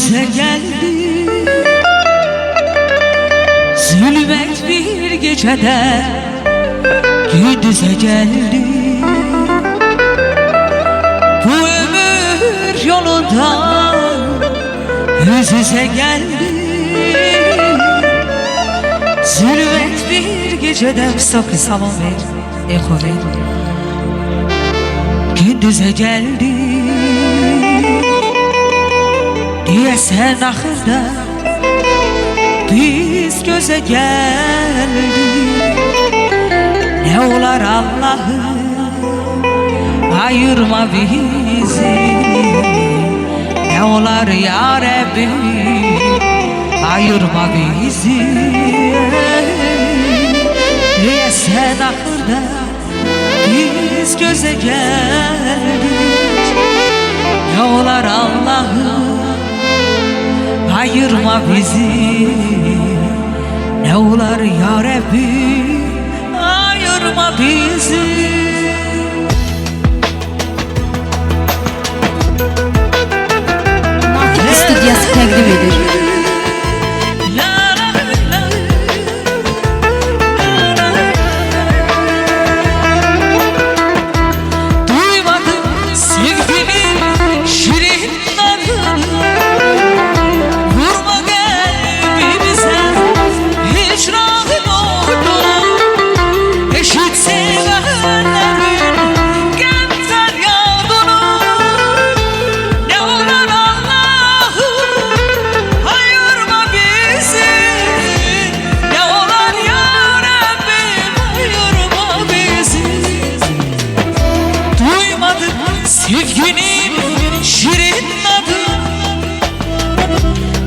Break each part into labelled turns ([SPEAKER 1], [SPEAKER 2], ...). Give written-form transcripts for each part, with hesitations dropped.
[SPEAKER 1] Gündüze geldi zulmet bir gecede, gündüze geldi bu ömür yolunda, yüz yüze geldi zulmet bir gecede. Mustafa salam ver, eko ver. Gündüze geldi diye sen ahırda biz göze geldik. Ne olar Allah'ım ayırma bizi, ne olar ya Rabbi ayırma bizi. Diye sen ahırda biz göze geldik. Ne olar Allah'ım ayırma bizi, ne olar ya Rabbi ayırma bizi.
[SPEAKER 2] Mahfil Stüdyosu təqdim edir.
[SPEAKER 1] Sevginin şirin adı,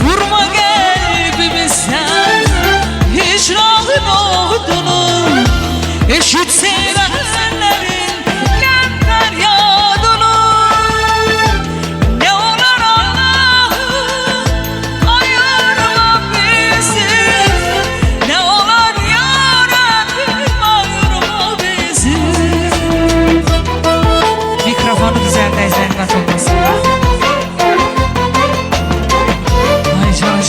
[SPEAKER 1] vurma kalbimizden hicranın odunu. Eşit sevenlerin gönder yadını. Ne olur Allah'ım ayırma bizi, ne olur ya Rabbim ayırma bizi. Mikrofonu düzeltme izlenme olmasın. Ay canım.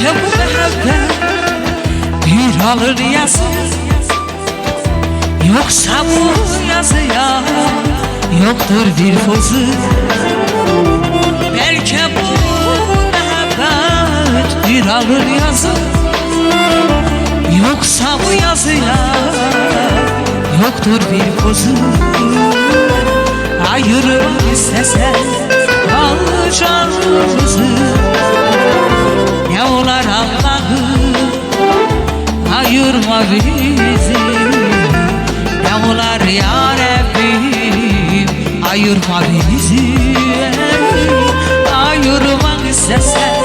[SPEAKER 1] Bu mehabbet bir alır yazı, yoksa bu yazıya yoktur bir fozı. Belki bu mehabbet bir alır yazı, yoksa bu yazıya yoktur bir fozı. Ayırmak istesen al canımızı, ne olar Allah'ım ayırma bizi, ne olar ya Rabbim ayırma bizi. Ayırmak istesen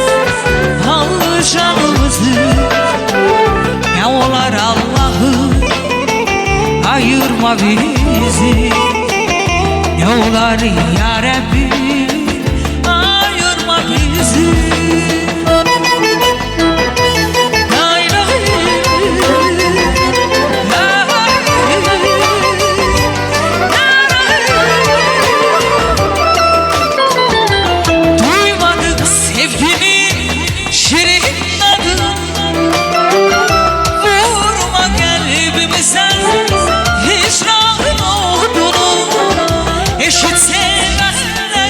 [SPEAKER 1] al canımızı, ne olar Allah'ım ayırma bizi, ne olar ya Rabbim ayırma bizi. Eşit sevenler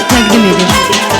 [SPEAKER 2] təqdim edir.